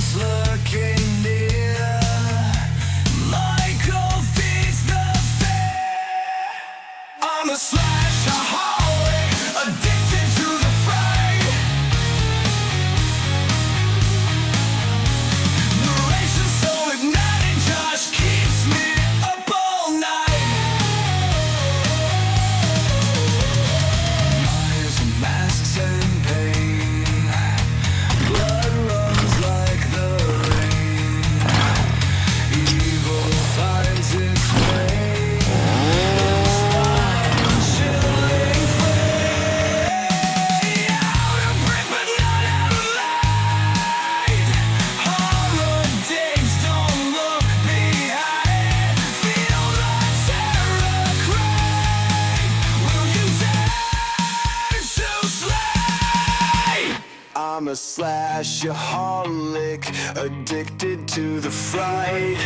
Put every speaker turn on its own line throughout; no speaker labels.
one's lurking near. Michael feeds the fear. I'm a slash-a-holic, addicted to the fright. Narration so igniting, Josh keeps me up all night. Eyes and masks and pain. Blood runs like the rain. Evil finds its way. Spine-chilling flame. Out of breath but not out of light. Horror digs, don't look behind. Feel the terror cry. Will you dare to slay? I'm a slash-a-holic, addicted to the fright.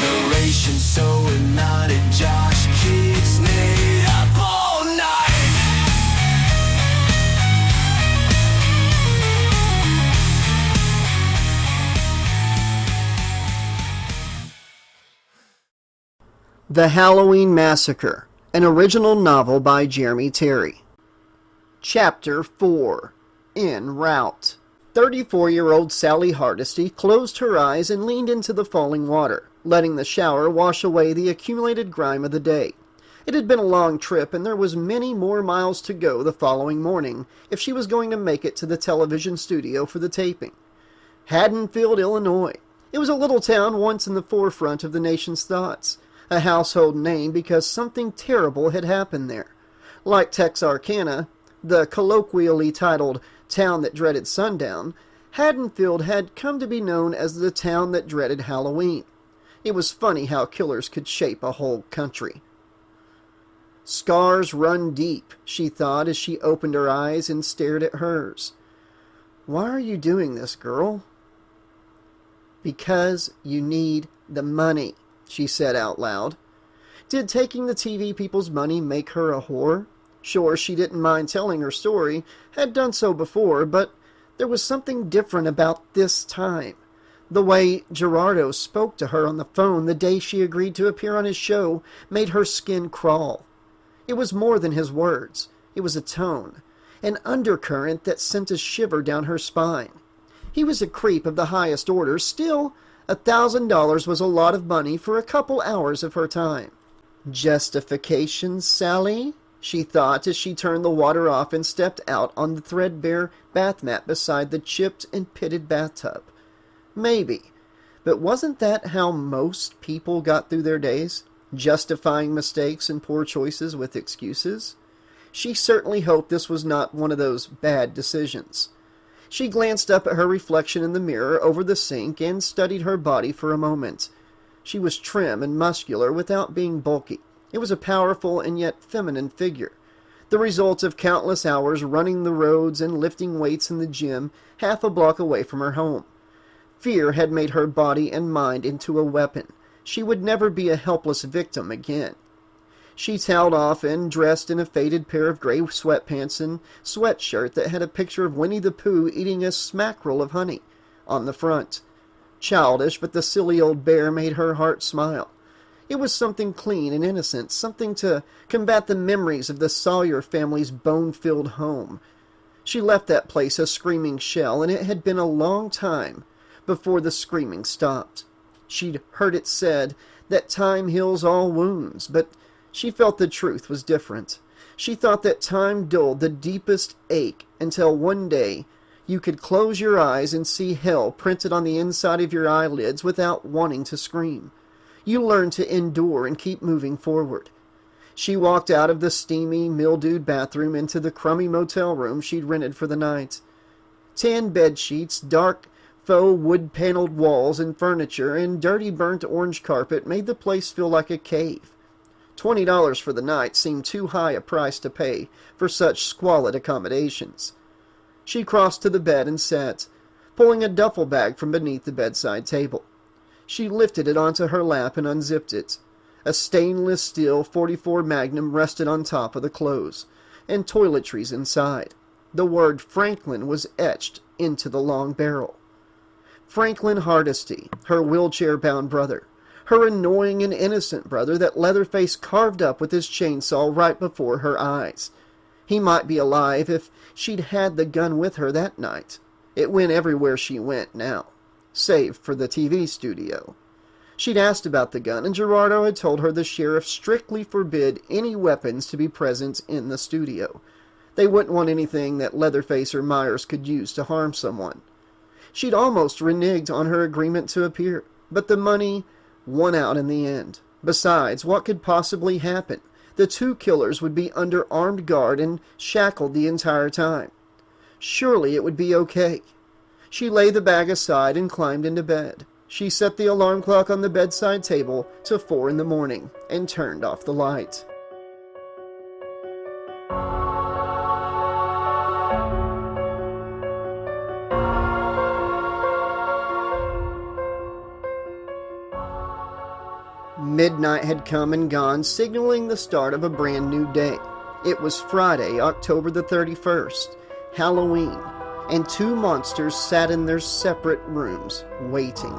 Narration so hypnotic, Josh keeps me up all night.
The Halloween Massacre, an original novel by Jeremy Terry. Chapter 4. En route. 34-year-old Sally Hardesty closed her eyes and leaned into the falling water, letting the shower wash away the accumulated grime of the day. It had been a long trip, and there was many more miles to go the following morning if she was going to make it to the television studio for the taping. Haddonfield, Illinois. It was a little town once in the forefront of the nation's thoughts. A household name because something terrible had happened there. Like Texarkana, the colloquially titled Town That Dreaded Sundown, Haddonfield had come to be known as the town that dreaded Halloween. It was funny how killers could shape a whole country. Scars run deep, she thought as she opened her eyes and stared at hers. Why are you doing this, girl? Because you need the money, she said out loud. Did taking the TV people's money make her a whore? Sure, she didn't mind telling her story, had done so before, but there was something different about this time. The way Gerardo spoke to her on the phone the day she agreed to appear on his show made her skin crawl. It was more than his words. It was a tone, an undercurrent that sent a shiver down her spine. He was a creep of the highest order. Still, $1,000 was a lot of money for a couple hours of her time. Justification, Sally? She thought as she turned the water off and stepped out on the threadbare bath mat beside the chipped and pitted bathtub. Maybe. But wasn't that how most people got through their days? Justifying mistakes and poor choices with excuses? She certainly hoped this was not one of those bad decisions. She glanced up at her reflection in the mirror over the sink and studied her body for a moment. She was trim and muscular without being bulky. It was a powerful and yet feminine figure, the result of countless hours running the roads and lifting weights in the gym half a block away from her home. Fear had made her body and mind into a weapon. She would never be a helpless victim again. She toweled off and dressed in a faded pair of gray sweatpants and sweatshirt that had a picture of Winnie the Pooh eating a smackerel of honey on the front. Childish, but the silly old bear made her heart smile. It was something clean and innocent, something to combat the memories of the Sawyer family's bone-filled home. She left that place a screaming shell, and it had been a long time before the screaming stopped. She'd heard it said that time heals all wounds, but she felt the truth was different. She thought that time dulled the deepest ache until one day you could close your eyes and see hell printed on the inside of your eyelids without wanting to scream. You learned to endure and keep moving forward. She walked out of the steamy, mildewed bathroom into the crummy motel room she'd rented for the night. Tan bed sheets, dark faux wood-paneled walls and furniture, and dirty burnt orange carpet made the place feel like a cave. $20 for the night seemed too high a price to pay for such squalid accommodations. She crossed to the bed and sat, pulling a duffel bag from beneath the bedside table. She lifted it onto her lap and unzipped it. A stainless steel .44 Magnum rested on top of the clothes, and toiletries inside. The word Franklin was etched into the long barrel. Franklin Hardesty, her wheelchair-bound brother. Her annoying and innocent brother that Leatherface carved up with his chainsaw right before her eyes. He might be alive if she'd had the gun with her that night. It went everywhere she went now, save for the TV studio. She'd asked about the gun, and Gerardo had told her the sheriff strictly forbid any weapons to be present in the studio. They wouldn't want anything that Leatherface or Myers could use to harm someone. She'd almost reneged on her agreement to appear, but the money won out in the end. Besides, what could possibly happen? The two killers would be under armed guard and shackled the entire time. Surely it would be okay. She laid the bag aside and climbed into bed. She set the alarm clock on the bedside table to 4 in the morning and turned off the light. Midnight had come and gone, signaling the start of a brand new day. It was Friday, October the 31st, Halloween, and two monsters sat in their separate rooms, waiting.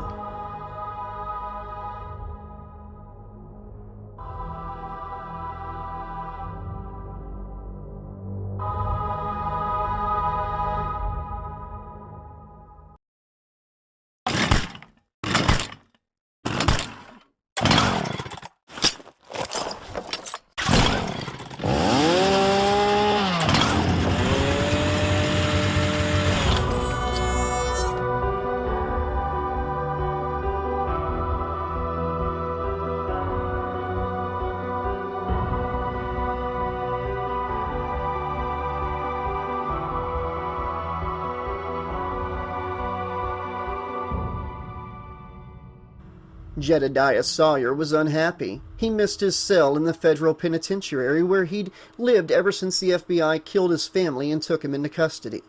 Jedediah Sawyer was unhappy. He missed his cell in the federal penitentiary where he'd lived ever since the FBI killed his family and took him into custody.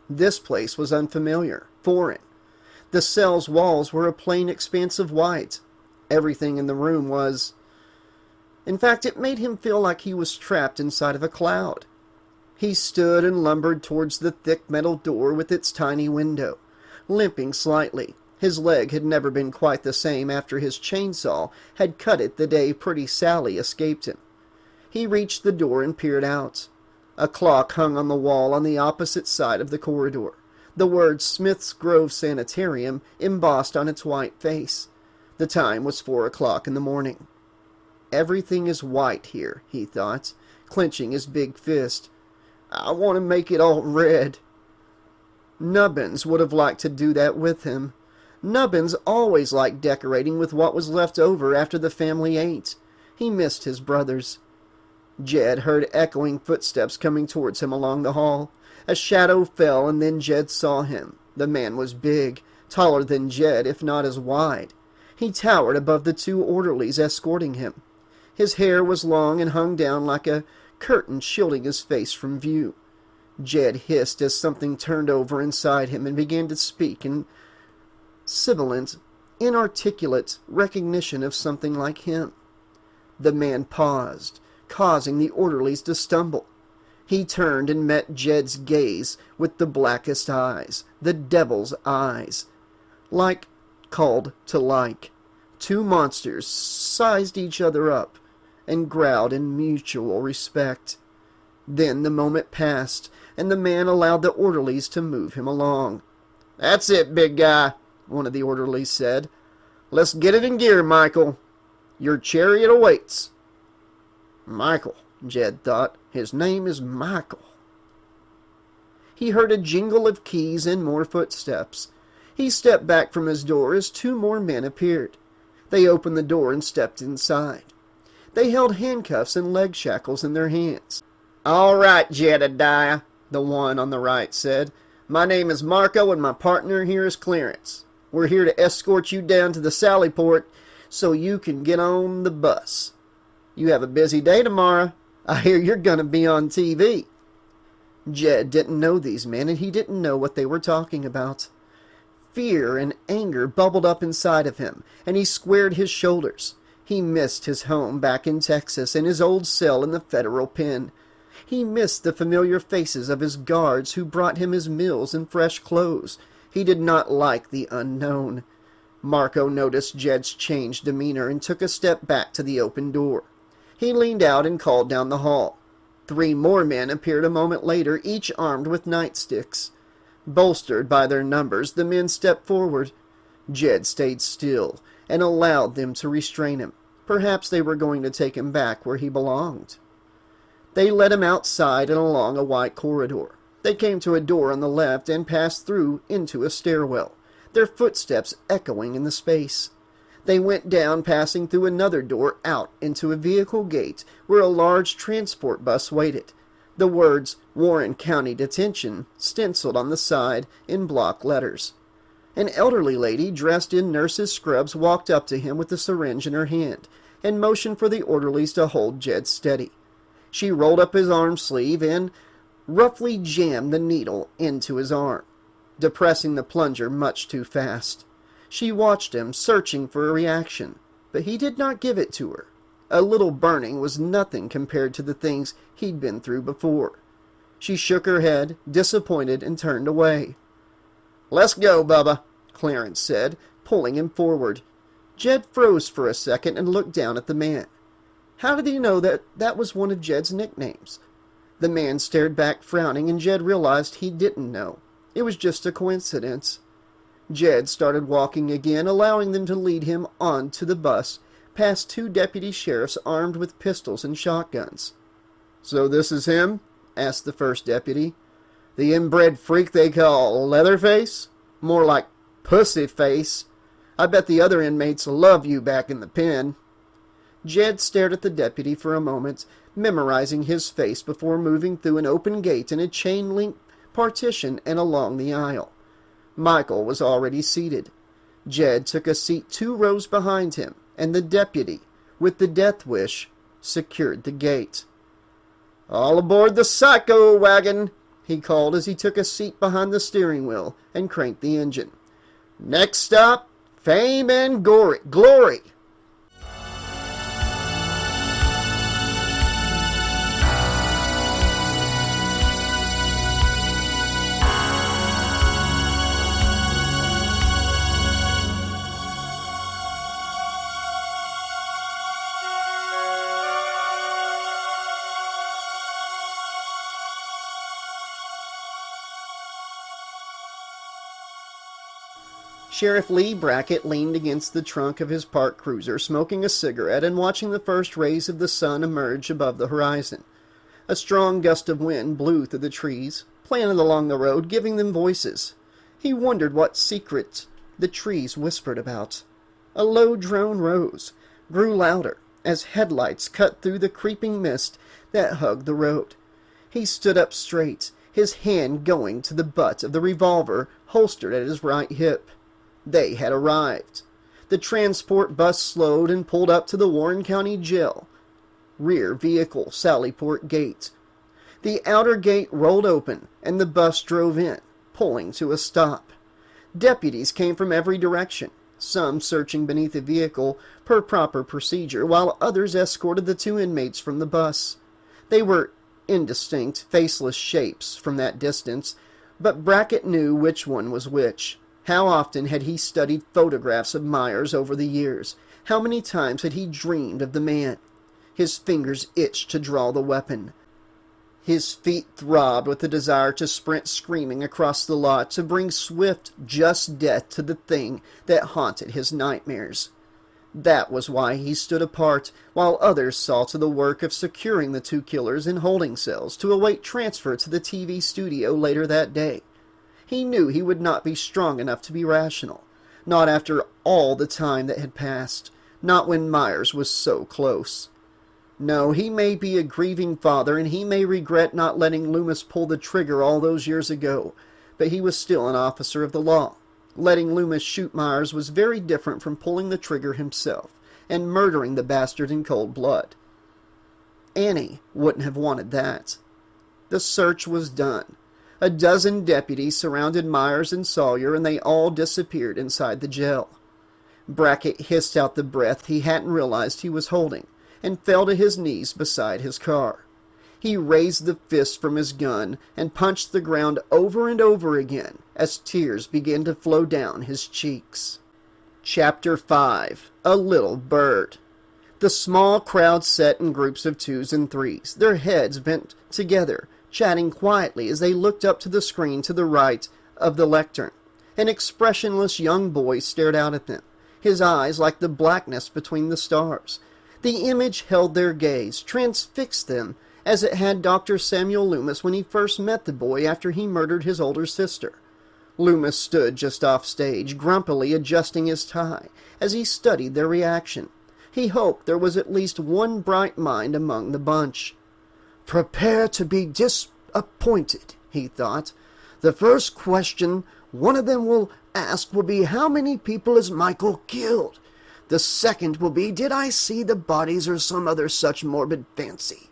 This place was unfamiliar, foreign. The cell's walls were a plain expanse of white. Everything in the room was... In fact, it made him feel like he was trapped inside of a cloud. He stood and lumbered towards the thick metal door with its tiny window, limping slightly. His leg had never been quite the same after his chainsaw had cut it the day Pretty Sally escaped him. He reached the door and peered out. A clock hung on the wall on the opposite side of the corridor, the word Smith's Grove Sanitarium embossed on its white face. The time was 4 o'clock in the morning. Everything is white here, he thought, clenching his big fist. I want to make it all red. Nubbins would have liked to do that with him. Nubbins always liked decorating with what was left over after the family ate. He missed his brothers. Jed heard echoing footsteps coming towards him along the hall. A shadow fell, and then Jed saw him. The man was big, taller than Jed, if not as wide. He towered above the two orderlies escorting him. His hair was long and hung down like a curtain shielding his face from view. Jed hissed as something turned over inside him and began to speak in sibilant, inarticulate recognition of something like him. The man paused, causing the orderlies to stumble. He turned and met Jed's gaze with the blackest eyes, the devil's eyes. Like called to like. Two monsters sized each other up and growled in mutual respect. Then the moment passed, and the man allowed the orderlies to move him along. "That's it, big guy," one of the orderlies said. "Let's get it in gear, Michael. Your chariot awaits." Michael, Jed thought. His name is Michael. He heard a jingle of keys and more footsteps. He stepped back from his door as two more men appeared. They opened the door and stepped inside. They held handcuffs and leg shackles in their hands. "All right, Jedediah," the one on the right said. "My name is Marco and my partner here is Clarence. We're here to escort you down to the Sallyport so you can get on the bus. You have a busy day tomorrow. I hear you're going to be on TV." Jed didn't know these men, and he didn't know what they were talking about. Fear and anger bubbled up inside of him, and he squared his shoulders. He missed his home back in Texas and his old cell in the federal pen. He missed the familiar faces of his guards who brought him his meals and fresh clothes. He did not like the unknown. Marco noticed Jed's changed demeanor and took a step back to the open door. He leaned out and called down the hall. 3 more men appeared a moment later, each armed with nightsticks. Bolstered by their numbers, the men stepped forward. Jed stayed still and allowed them to restrain him. Perhaps they were going to take him back where he belonged. They led him outside and along a white corridor. They came to a door on the left and passed through into a stairwell, their footsteps echoing in the space. They went down, passing through another door out into a vehicle gate where a large transport bus waited. The words Warren County Detention stenciled on the side in block letters. An elderly lady dressed in nurse's scrubs walked up to him with a syringe in her hand and motioned for the orderlies to hold Jed steady. She rolled up his arm sleeve and roughly jammed the needle into his arm, depressing the plunger much too fast. She watched him, searching for a reaction, but he did not give it to her. A little burning was nothing compared to the things he'd been through before. She shook her head, disappointed, and turned away. "Let's go, Bubba," Clarence said, pulling him forward. Jed froze for a second and looked down at the man. How did he know that was one of Jed's nicknames? The man stared back, frowning, and Jed realized he didn't know. It was just a coincidence. Jed started walking again, allowing them to lead him on to the bus, past 2 deputy sheriffs armed with pistols and shotguns. "So this is him?" asked the first deputy. "The inbred freak they call Leatherface? More like Pussyface. I bet the other inmates love you back in the pen." Jed stared at the deputy for a moment, memorizing his face before moving through an open gate in a chain-link partition and along the aisle. Michael was already seated. Jed took a seat 2 rows behind him, and the deputy, with the death wish, secured the gate. "All aboard the psycho wagon," he called as he took a seat behind the steering wheel and cranked the engine. "Next stop, fame and glory." Sheriff Lee Brackett leaned against the trunk of his parked cruiser, smoking a cigarette and watching the first rays of the sun emerge above the horizon. A strong gust of wind blew through the trees, planted along the road, giving them voices. He wondered what secret the trees whispered about. A low drone rose, grew louder, as headlights cut through the creeping mist that hugged the road. He stood up straight, his hand going to the butt of the revolver holstered at his right hip. They had arrived. The transport bus slowed and pulled up to the Warren County Jail. Rear vehicle, Sallyport gate. The outer gate rolled open, and the bus drove in, pulling to a stop. Deputies came from every direction, some searching beneath the vehicle per proper procedure, while others escorted the 2 inmates from the bus. They were indistinct, faceless shapes from that distance, but Brackett knew which one was which. How often had he studied photographs of Myers over the years? How many times had he dreamed of the man? His fingers itched to draw the weapon. His feet throbbed with the desire to sprint screaming across the lot, to bring swift, just death to the thing that haunted his nightmares. That was why he stood apart, while others saw to the work of securing the 2 killers in holding cells to await transfer to the TV studio later that day. He knew he would not be strong enough to be rational, not after all the time that had passed, not when Myers was so close. No, he may be a grieving father, and he may regret not letting Loomis pull the trigger all those years ago, but he was still an officer of the law. Letting Loomis shoot Myers was very different from pulling the trigger himself and murdering the bastard in cold blood. Annie wouldn't have wanted that. The search was done. A dozen deputies surrounded Myers and Sawyer, and they all disappeared inside the jail. Brackett hissed out the breath he hadn't realized he was holding, and fell to his knees beside his car. He raised the fist from his gun and punched the ground over and over again as tears began to flow down his cheeks. Chapter 5. A Little Bird. The small crowd sat in groups of twos and threes, their heads bent together, chatting quietly as they looked up to the screen to the right of the lectern. An expressionless young boy stared out at them, his eyes like the blackness between the stars. The image held their gaze, transfixed them, as it had Dr. Samuel Loomis when he first met the boy after he murdered his older sister. Loomis stood just off stage, grumpily adjusting his tie, as he studied their reaction. He hoped there was at least one bright mind among the bunch. "Prepare to be disappointed," he thought. "The first question one of them will ask will be, how many people has Michael killed? The second will be, did I see the bodies or some other such morbid fancy?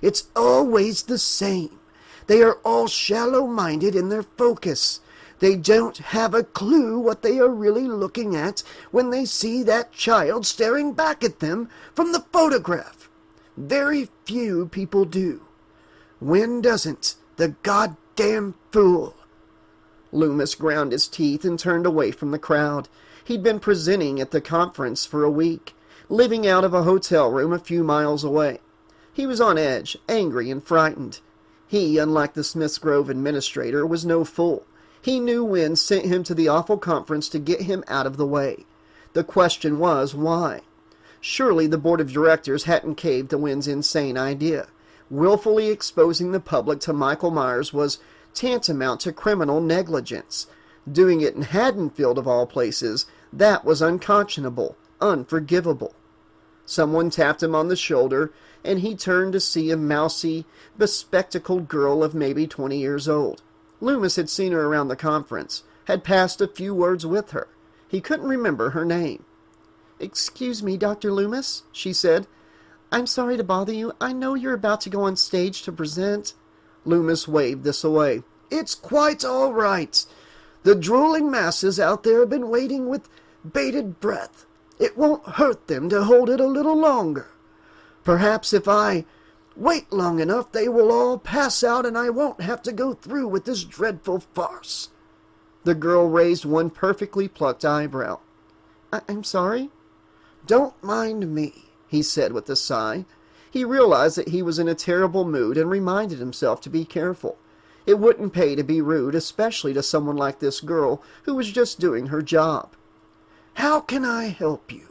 It's always the same. They are all shallow-minded in their focus. They don't have a clue what they are really looking at when they see that child staring back at them from the photograph. Very few people do. Wynne doesn't, the goddamn fool." Loomis ground his teeth and turned away from the crowd. He'd been presenting at the conference for a week, living out of a hotel room a few miles away. He was on edge, angry and frightened. He, unlike the Smiths Grove administrator, was no fool. He knew Wynne sent him to the awful conference to get him out of the way. The question was, why? Surely the board of directors hadn't caved to Wynne's insane idea. Willfully exposing the public to Michael Myers was tantamount to criminal negligence. Doing it in Haddonfield, of all places, that was unconscionable, unforgivable. Someone tapped him on the shoulder, and he turned to see a mousy, bespectacled girl of maybe 20 years old. Loomis had seen her around the conference, had passed a few words with her. He couldn't remember her name. "Excuse me, Dr. Loomis," she said. "I'm sorry to bother you. I know you're about to go on stage to present." Loomis waved this away. "It's quite all right. The drooling masses out there have been waiting with bated breath. It won't hurt them to hold it a little longer. Perhaps if I wait long enough, they will all pass out and I won't have to go through with this dreadful farce." The girl raised one perfectly plucked eyebrow. I'm sorry?" "Don't mind me," he said with a sigh. He realized that he was in a terrible mood and reminded himself to be careful. It wouldn't pay to be rude, especially to someone like this girl who was just doing her job. "How can I help you?"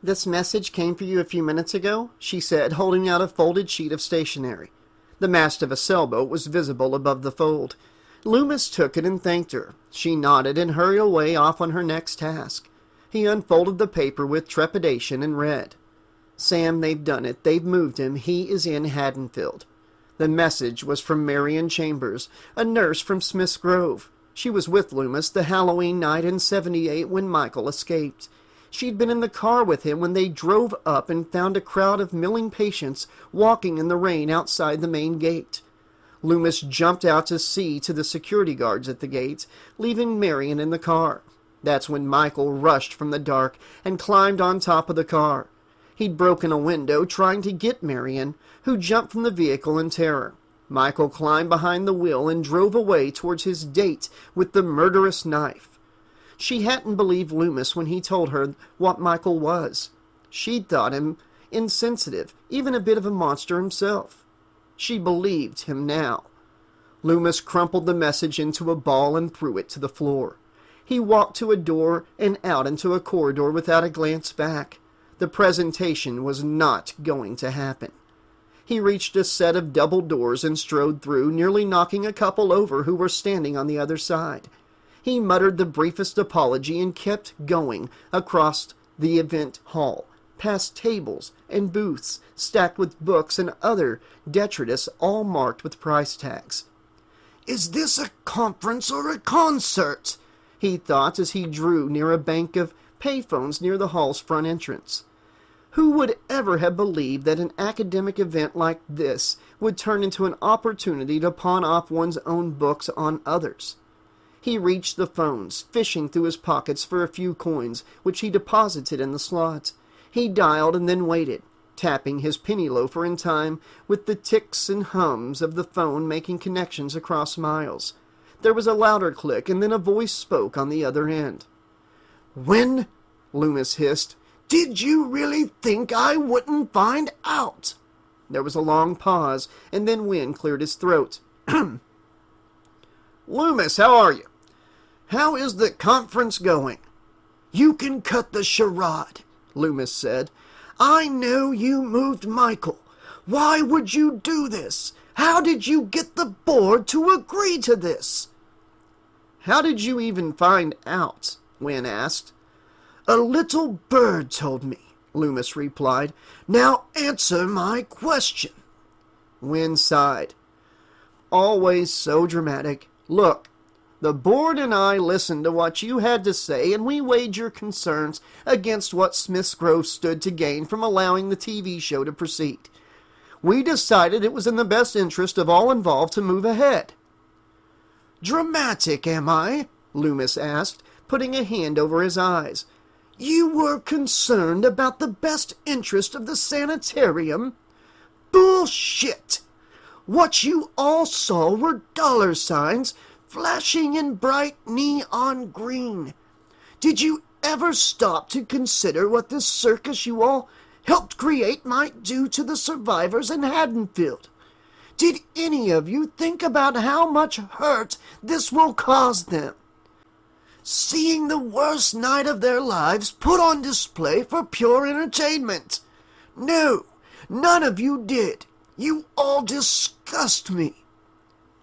"This message came for you a few minutes ago," she said, holding out a folded sheet of stationery. The mast of a sailboat was visible above the fold. Loomis took it and thanked her. She nodded and hurried away off on her next task. He unfolded the paper with trepidation and read, "Sam, they've done it. They've moved him. He is in Haddonfield." The message was from Marion Chambers, a nurse from Smiths Grove. She was with Loomis the Halloween night in '78 when Michael escaped. She'd been in the car with him when they drove up and found a crowd of milling patients walking in the rain outside the main gate. Loomis jumped out to see to the security guards at the gate, leaving Marion in the car. That's when Michael rushed from the dark and climbed on top of the car. He'd broken a window trying to get Marion, who jumped from the vehicle in terror. Michael climbed behind the wheel and drove away towards his date with the murderous knife. She hadn't believed Loomis when he told her what Michael was. She'd thought him insensitive, even a bit of a monster himself. She believed him now. Loomis crumpled the message into a ball and threw it to the floor. He walked to a door and out into a corridor without a glance back. The presentation was not going to happen. He reached a set of double doors and strode through, nearly knocking a couple over who were standing on the other side. He muttered the briefest apology and kept going across the event hall, past tables and booths stacked with books and other detritus, all marked with price tags. "Is this a conference or a concert?" he thought as he drew near a bank of payphones near the hall's front entrance. Who would ever have believed that an academic event like this would turn into an opportunity to pawn off one's own books on others? He reached the phones, fishing through his pockets for a few coins, which he deposited in the slots. He dialed and then waited. tapping his penny loafer in time with the ticks and hums of the phone making connections across miles. There was a louder click, and then a voice spoke on the other end. "When," Loomis hissed, "did you really think I wouldn't find out?" There was a long pause, and then Wynn cleared his throat. "Loomis, how are you? How is the conference going?" "You can cut the charade," Loomis said. "I know you moved Michael. Why would you do this? How did you get the board to agree to this?" "How did you even find out?" Wynn asked. "A little bird told me," Loomis replied. "Now answer my question." Wynn sighed. "Always so dramatic. Look, the board and I listened to what you had to say, and we weighed your concerns against what Smith's Grove stood to gain from allowing the TV show to proceed. We decided it was in the best interest of all involved to move ahead." "Dramatic, am I?" Loomis asked, putting a hand over his eyes. "You were concerned about the best interest of the sanitarium? Bullshit! What you all saw were dollar signs flashing in bright neon green. Did you ever stop to consider what this circus you all helped create might do to the survivors in Haddonfield? Did any of you think about how much hurt this will cause them? Seeing the worst night of their lives put on display for pure entertainment? No, none of you did. You all disgust me."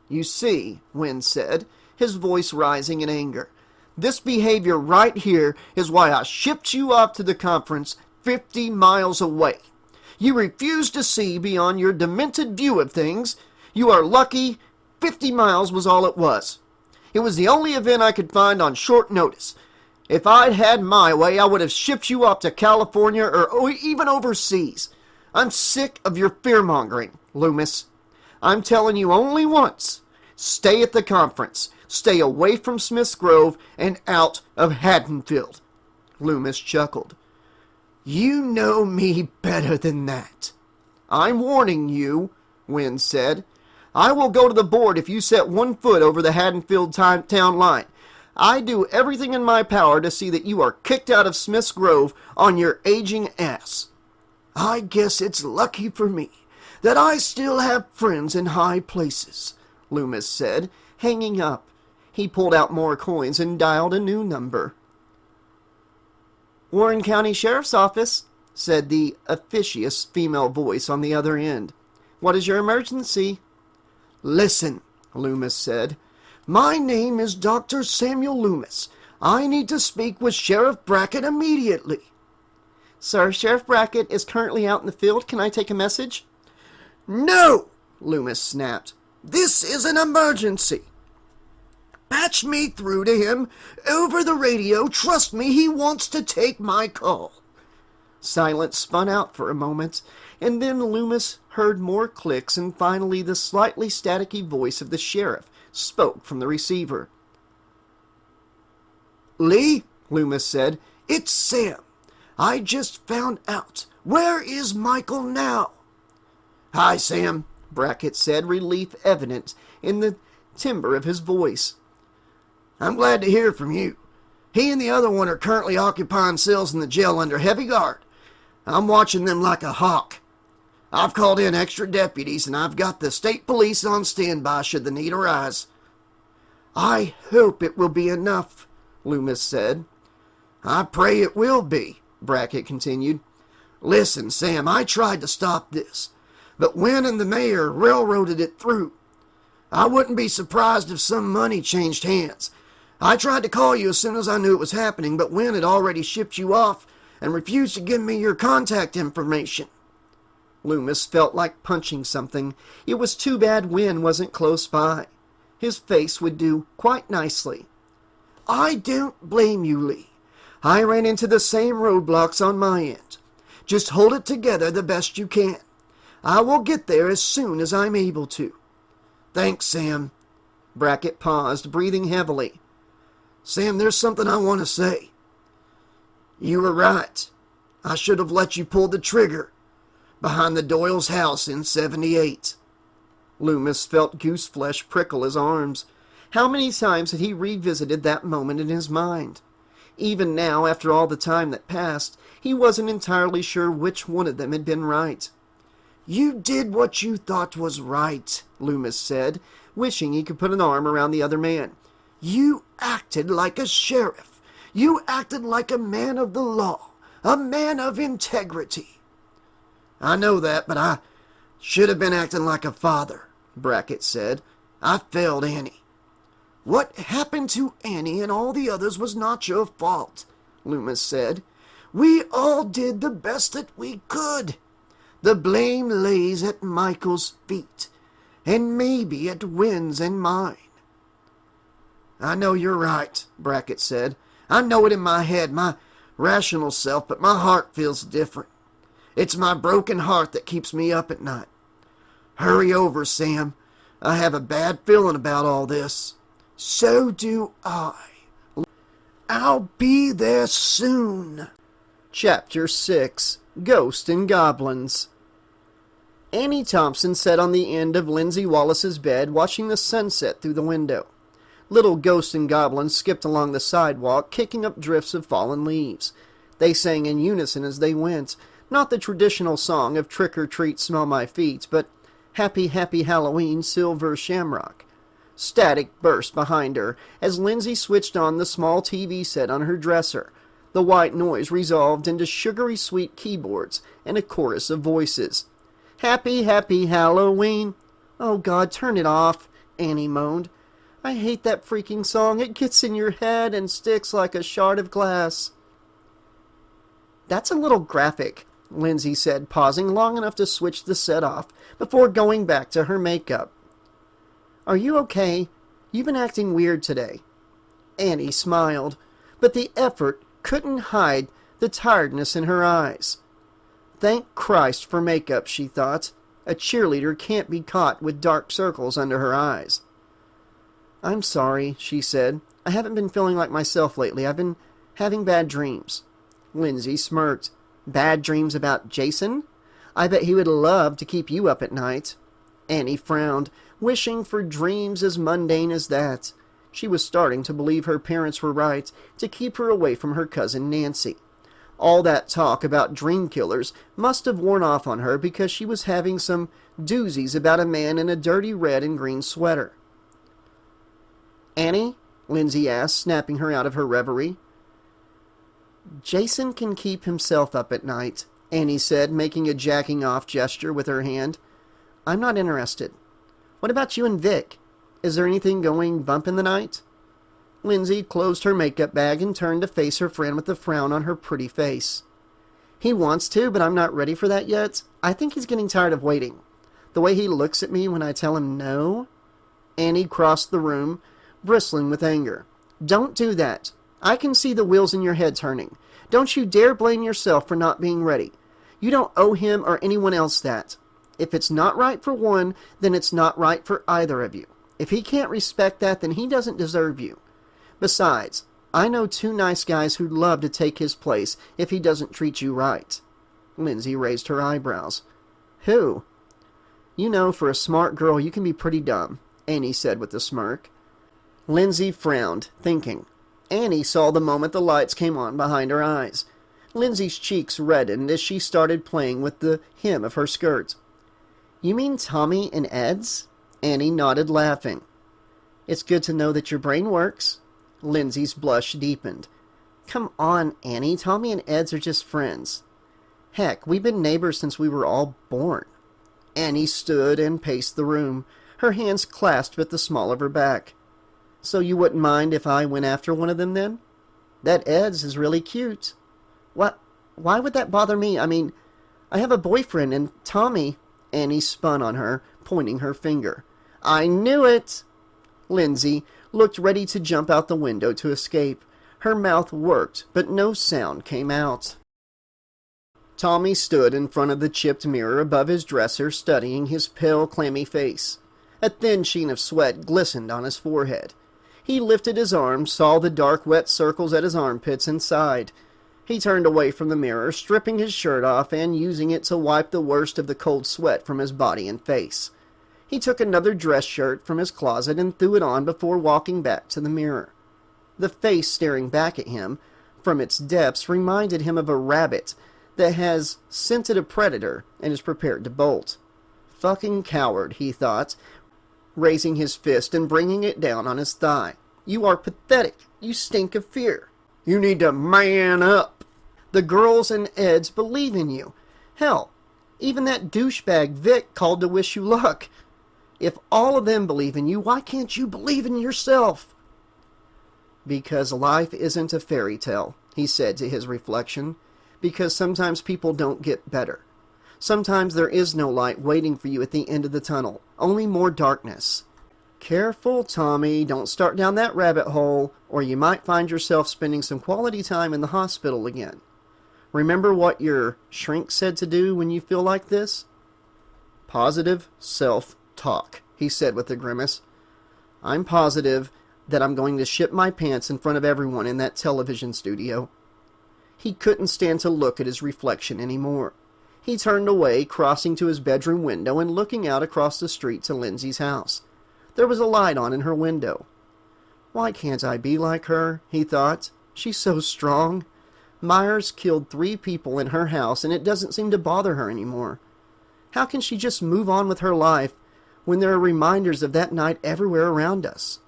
"You see," Wynn said, his voice rising in anger, "this behavior right here is why I shipped you off to the conference 50 miles away. You refuse to see beyond your demented view of things. You are lucky 50 miles was all it was. It was the only event I could find on short notice. If I'd had my way, I would have shipped you off to California or even overseas. I'm sick of your fear-mongering, Loomis. I'm telling you only once. Stay at the conference. Stay away from Smith's Grove and out of Haddonfield." Loomis chuckled. "You know me better than that." "I'm warning you," Wynn said. "I will go to the board if you set 1 foot over the Haddonfield town line. I do everything in my power to see that you are kicked out of Smith's Grove on your aging ass." "I guess it's lucky for me that I still have friends in high places," Loomis said, hanging up. He pulled out more coins and dialed a new number. "Warren County Sheriff's Office," said the officious female voice on the other end. "What is your emergency?" "Listen," Loomis said. "My name is Dr. Samuel Loomis. I need to speak with Sheriff Brackett immediately." "Sir, Sheriff Brackett is currently out in the field. Can I take a message?" "No!" Loomis snapped. "This is an emergency. Patch me through to him over the radio. Trust me, he wants to take my call." Silence spun out for a moment, and then Loomis heard more clicks, and finally the slightly staticky voice of the sheriff spoke from the receiver. "Lee," Loomis said, "it's Sam. I just found out. Where is Michael now?" "Hi, Sam," Brackett said, relief evident in the timbre of his voice. "I'm glad to hear from you. He and the other one are currently occupying cells in the jail under heavy guard. I'm watching them like a hawk. I've called in extra deputies, and I've got the state police on standby should the need arise." "I hope it will be enough," Loomis said. "I pray it will be," Brackett continued. "Listen, Sam, I tried to stop this, but Wynn and the mayor railroaded it through. I wouldn't be surprised if some money changed hands. I tried to call you as soon as I knew it was happening, but Wynn had already shipped you off and refused to give me your contact information." Loomis felt like punching something. It was too bad Wynn wasn't close by. His face would do quite nicely. "I don't blame you, Lee. I ran into the same roadblocks on my end. Just hold it together the best you can. I will get there as soon as I'm able to." "Thanks, Sam." Brackett paused, breathing heavily. "Sam, there's something I want to say. You were right. I should have let you pull the trigger. behind the Doyle's house in 78. Loomis felt gooseflesh prickle his arms. How many times had he revisited that moment in his mind? Even now, after all the time that passed, he wasn't entirely sure which one of them had been right. "You did what you thought was right," Loomis said, wishing he could put an arm around the other man. "You acted like a sheriff. You acted like a man of the law, a man of integrity." "I know that, but I should have been acting like a father," Brackett said. "I failed Annie." "What happened to Annie and all the others was not your fault," Loomis said. "We all did the best that we could. The blame lays at Michael's feet, and maybe at Wynn's and mine." "I know you're right," Brackett said. "I know it in my head, my rational self, but my heart feels different. It's my broken heart that keeps me up at night. Hurry over, Sam. I have a bad feeling about all this." "So do I. I'll be there soon." Chapter 6. Ghosts and Goblins. Annie Thompson sat on the end of Lindsay Wallace's bed, watching the sunset through the window. Little ghosts and goblins skipped along the sidewalk, kicking up drifts of fallen leaves. They sang in unison as they went, not the traditional song of "Trick or Treat, Smell My Feet," but "Happy, Happy Halloween, Silver Shamrock." Static burst behind her as Lindsay switched on the small TV set on her dresser. The white noise resolved into sugary sweet keyboards and a chorus of voices. "Happy, Happy Halloween." "Oh God, turn it off," Annie moaned. "I hate that freaking song. It gets in your head and sticks like a shard of glass." "That's a little graphic," Lindsay said, pausing long enough to switch the set off before going back to her makeup. "Are you okay? You've been acting weird today." Annie smiled, but the effort couldn't hide the tiredness in her eyes. Thank Christ for makeup, she thought. A cheerleader can't be caught with dark circles under her eyes. "I'm sorry," she said. "I haven't been feeling like myself lately. I've been having bad dreams." Lindsay smirked. "Bad dreams about Jason? I bet he would love to keep you up at night." Annie frowned, wishing for dreams as mundane as that. She was starting to believe her parents were right to keep her away from her cousin Nancy. All that talk about dream killers must have worn off on her because she was having some doozies about a man in a dirty red and green sweater. "Annie?" Lindsay asked, snapping her out of her reverie. "Jason can keep himself up at night," Annie said, making a jacking off gesture with her hand. "I'm not interested. What about you and Vic? Is there anything going bump in the night?" Lindsay closed her makeup bag and turned to face her friend with a frown on her pretty face. "He wants to, but I'm not ready for that yet. I think he's getting tired of waiting. The way he looks at me when I tell him no." Annie crossed the room, bristling with anger. "Don't do that. I can see the wheels in your head turning. Don't you dare blame yourself for not being ready. You don't owe him or anyone else that. If it's not right for one, then it's not right for either of you. If he can't respect that, then he doesn't deserve you. Besides, I know two nice guys who'd love to take his place if he doesn't treat you right." Lindsay raised her eyebrows. "Who?" "You know, for a smart girl, you can be pretty dumb," Annie said with a smirk. Lindsay frowned, thinking. Annie saw the moment the lights came on behind her eyes. Lindsay's cheeks reddened as she started playing with the hem of her skirt. "You mean Tommy and Ed's?" Annie nodded, laughing. "It's good to know that your brain works." Lindsay's blush deepened. "Come on, Annie. Tommy and Ed's are just friends. Heck, we've been neighbors since we were all born." Annie stood and paced the room, her hands clasped at the small of her back. "So you wouldn't mind if I went after one of them, then? That Ed's is really cute." Why would that bother me? I mean, I have a boyfriend, and Tommy..." Annie spun on her, pointing her finger. "I knew it!" Lindsay looked ready to jump out the window to escape. Her mouth worked, but no sound came out. Tommy stood in front of the chipped mirror above his dresser, studying his pale, clammy face. A thin sheen of sweat glistened on his forehead. He lifted his arms, saw the dark, wet circles at his armpits, and sighed. He turned away from the mirror, stripping his shirt off and using it to wipe the worst of the cold sweat from his body and face. He took another dress shirt from his closet and threw it on before walking back to the mirror. The face staring back at him from its depths reminded him of a rabbit that has scented a predator and is prepared to bolt. Fucking coward, he thought, raising his fist and bringing it down on his thigh. You are pathetic. You stink of fear. You need to man up. The girls and Eds believe in you. Hell, even that douchebag Vic called to wish you luck. If all of them believe in you, why can't you believe in yourself? Because life isn't a fairy tale, he said to his reflection. Because sometimes people don't get better. Sometimes there is no light waiting for you at the end of the tunnel, only more darkness. Careful, Tommy, don't start down that rabbit hole, or you might find yourself spending some quality time in the hospital again. Remember what your shrink said to do when you feel like this? Positive self-talk, he said with a grimace. I'm positive that I'm going to shit my pants in front of everyone in that television studio. He couldn't stand to look at his reflection anymore. He turned away, crossing to his bedroom window and looking out across the street to Lindsay's house. There was a light on in her window. Why can't I be like her? He thought. She's so strong. Myers killed 3 people in her house and it doesn't seem to bother her anymore. How can she just move on with her life when there are reminders of that night everywhere around us?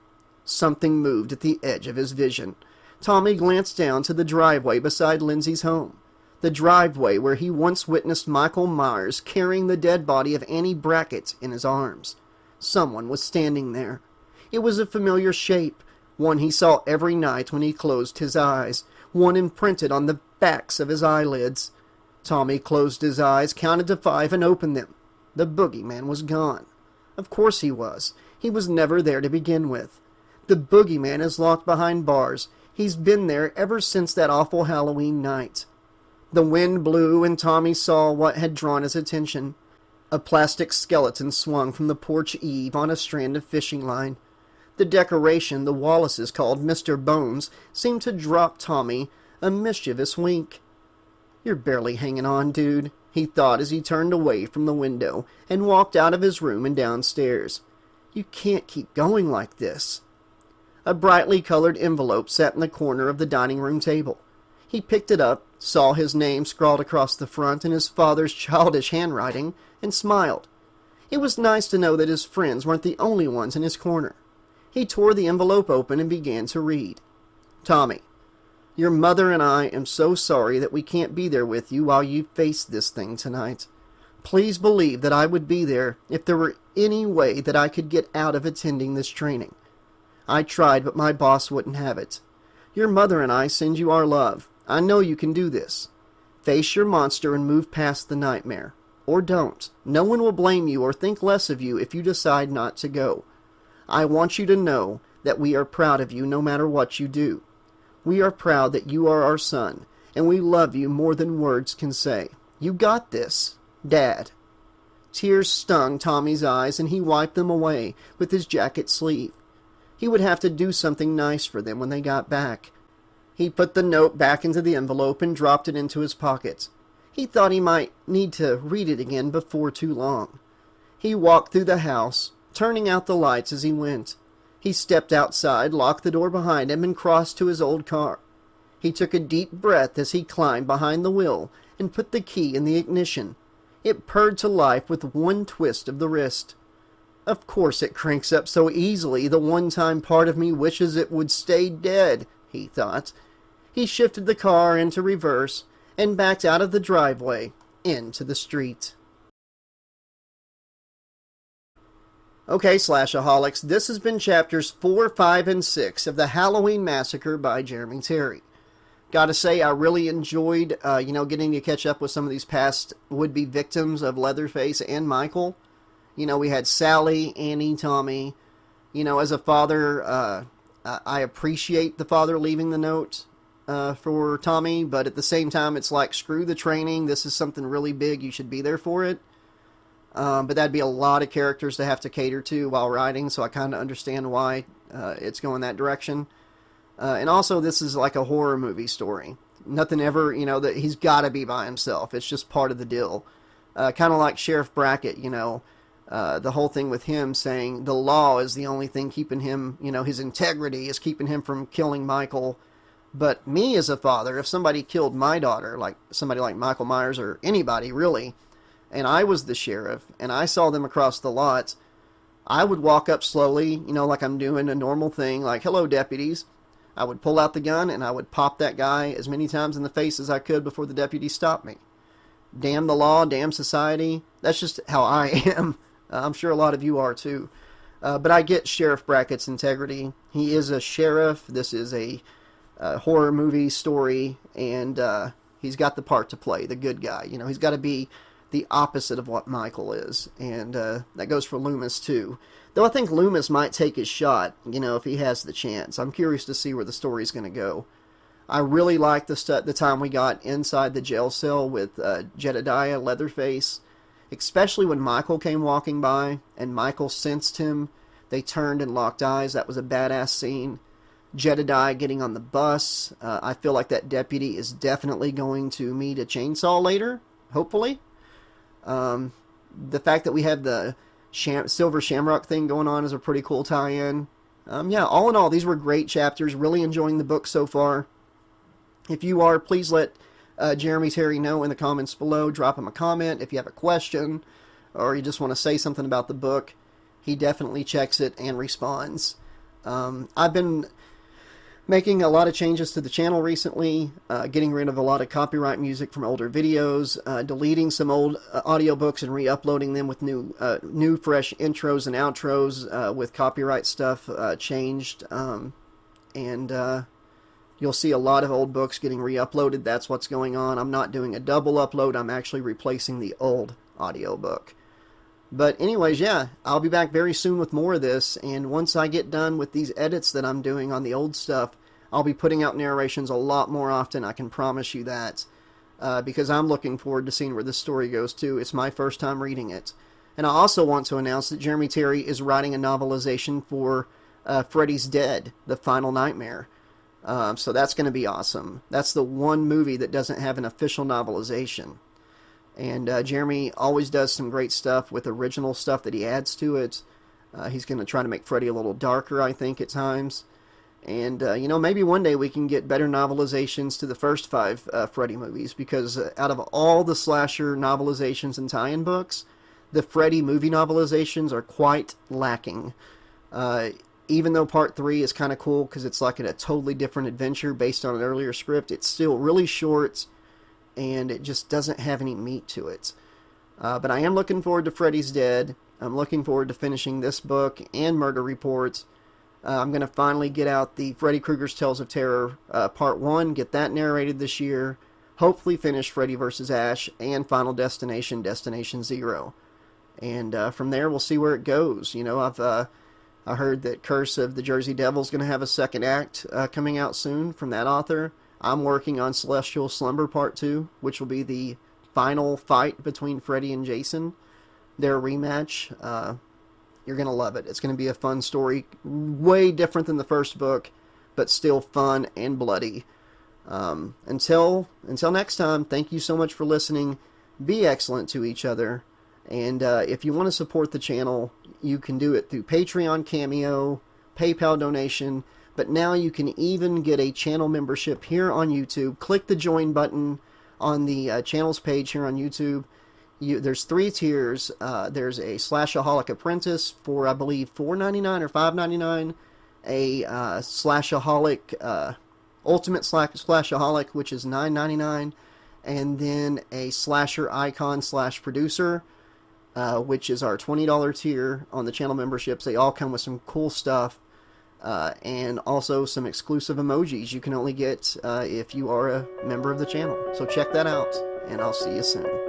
Something moved at the edge of his vision. Tommy glanced down to the driveway beside Lindsay's home. The driveway where he once witnessed Michael Myers carrying the dead body of Annie Brackett in his arms. Someone was standing there. It was a familiar shape, one he saw every night when he closed his eyes, one imprinted on the backs of his eyelids. Tommy closed his eyes, counted to 5, and opened them. The boogeyman was gone. Of course he was. He was never there to begin with. The boogeyman is locked behind bars. He's been there ever since that awful Halloween night. The wind blew, and Tommy saw what had drawn his attention. A plastic skeleton swung from the porch eave on a strand of fishing line. The decoration the Wallaces called Mr. Bones seemed to drop Tommy a mischievous wink. You're barely hanging on, dude, he thought as he turned away from the window and walked out of his room and downstairs. You can't keep going like this. A brightly colored envelope sat in the corner of the dining room table. He picked it up, saw his name scrawled across the front in his father's childish handwriting, and smiled. It was nice to know that his friends weren't the only ones in his corner. He tore the envelope open and began to read. Tommy, your mother and I am so sorry that we can't be there with you while you face this thing tonight. Please believe that I would be there if there were any way that I could get out of attending this training. I tried, but my boss wouldn't have it. Your mother and I send you our love. I know you can do this. Face your monster and move past the nightmare. Or don't. No one will blame you or think less of you if you decide not to go. I want you to know that we are proud of you no matter what you do. We are proud that you are our son, and we love you more than words can say. You got this, Dad. Tears stung Tommy's eyes, and he wiped them away with his jacket sleeve. He would have to do something nice for them when they got back. He put the note back into the envelope and dropped it into his pocket. He thought he might need to read it again before too long. He walked through the house, turning out the lights as he went. He stepped outside, locked the door behind him, and crossed to his old car. He took a deep breath as he climbed behind the wheel and put the key in the ignition. It purred to life with one twist of the wrist. Of course it cranks up so easily, the one-time part of me wishes it would stay dead, he thought. He shifted the car into reverse and backed out of the driveway into the street. Okay, Slash-a-Holics, this has been chapters 4, 5, and 6 of the Halloween Massacre by Jeremy Terry. Gotta say, I really enjoyed, getting to catch up with some of these past would-be victims of Leatherface and Michael. We had Sally, Annie, Tommy. As a father, I appreciate the father leaving the note for Tommy, but at the same time, it's like, screw the training. This is something really big. You should be there for it. But that'd be a lot of characters to have to cater to while writing, so I kind of understand why it's going that direction. And also, this is like a horror movie story. Nothing ever, that he's got to be by himself. It's just part of the deal. Kind of like Sheriff Brackett, the whole thing with him saying the law is the only thing keeping him, his integrity is keeping him from killing Michael. But me as a father, if somebody killed my daughter, like somebody like Michael Myers or anybody really, and I was the sheriff and I saw them across the lot, I would walk up slowly, like I'm doing a normal thing, like, hello, deputies. I would pull out the gun and I would pop that guy as many times in the face as I could before the deputy stopped me. Damn the law, damn society. That's just how I am. I'm sure a lot of you are too. But I get Sheriff Brackett's integrity. He is a sheriff. This is a horror movie story, and he's got the part to play, the good guy. He's got to be the opposite of what Michael is, and that goes for Loomis too. Though I think Loomis might take his shot, if he has the chance. I'm curious to see where the story's going to go. I really liked the time we got inside the jail cell with Jedediah Leatherface, especially when Michael came walking by and Michael sensed him. They turned and locked eyes. That was a badass scene. Jedediah getting on the bus. I feel like that deputy is definitely going to meet a chainsaw later, hopefully. The fact that we have the Silver Shamrock thing going on is a pretty cool tie-in. Yeah, all in all, these were great chapters. Really enjoying the book so far. If you are, please let Jeremy Terry know in the comments below. Drop him a comment if you have a question or you just want to say something about the book. He definitely checks it and responds. I've been making a lot of changes to the channel recently, getting rid of a lot of copyright music from older videos, deleting some old audiobooks and re-uploading them with new fresh intros and outros with copyright stuff changed. You'll see a lot of old books getting re-uploaded. That's what's going on. I'm not doing a double upload. I'm actually replacing the old audiobook. But anyways, yeah, I'll be back very soon with more of this, and once I get done with these edits that I'm doing on the old stuff, I'll be putting out narrations a lot more often, I can promise you that, because I'm looking forward to seeing where this story goes too. It's my first time reading it. And I also want to announce that Jeremy Terry is writing a novelization for Freddy's Dead, The Final Nightmare. So that's going to be awesome. That's the one movie that doesn't have an official novelization. And Jeremy always does some great stuff with original stuff that he adds to it. He's going to try to make Freddy a little darker, I think, at times. And, maybe one day we can get better novelizations to the first 5 Freddy movies, because out of all the slasher novelizations and tie-in books, the Freddy movie novelizations are quite lacking. Even though Part 3 is kind of cool because it's like a totally different adventure based on an earlier script, it's still really short, and it just doesn't have any meat to it. But I am looking forward to Freddy's Dead. I'm looking forward to finishing this book and Murder Report. I'm going to finally get out the Freddy Krueger's Tales of Terror Part 1, get that narrated this year, hopefully finish Freddy vs. Ash, and Final Destination, Destination Zero. And from there, we'll see where it goes. I heard that Curse of the Jersey Devil is going to have a second act coming out soon from that author. I'm working on Celestial Slumber Part 2, which will be the final fight between Freddy and Jason. Their rematch. You're going to love it. It's going to be a fun story. Way different than the first book, but still fun and bloody. Until next time, thank you so much for listening. Be excellent to each other. And if you want to support the channel, you can do it through Patreon, Cameo, PayPal donation. But now you can even get a channel membership here on YouTube. Click the join button on the channel's page here on YouTube. There's 3 tiers. There's a Slash-a-Holic Apprentice for, I believe, $4.99 or $5.99. A Slash-a-Holic Ultimate Slash-a-Holic, which is $9.99. And then a Slasher Icon / Producer, which is our $20 tier on the channel memberships. They all come with some cool stuff. And also some exclusive emojis you can only get if you are a member of the channel. So check that out, and I'll see you soon.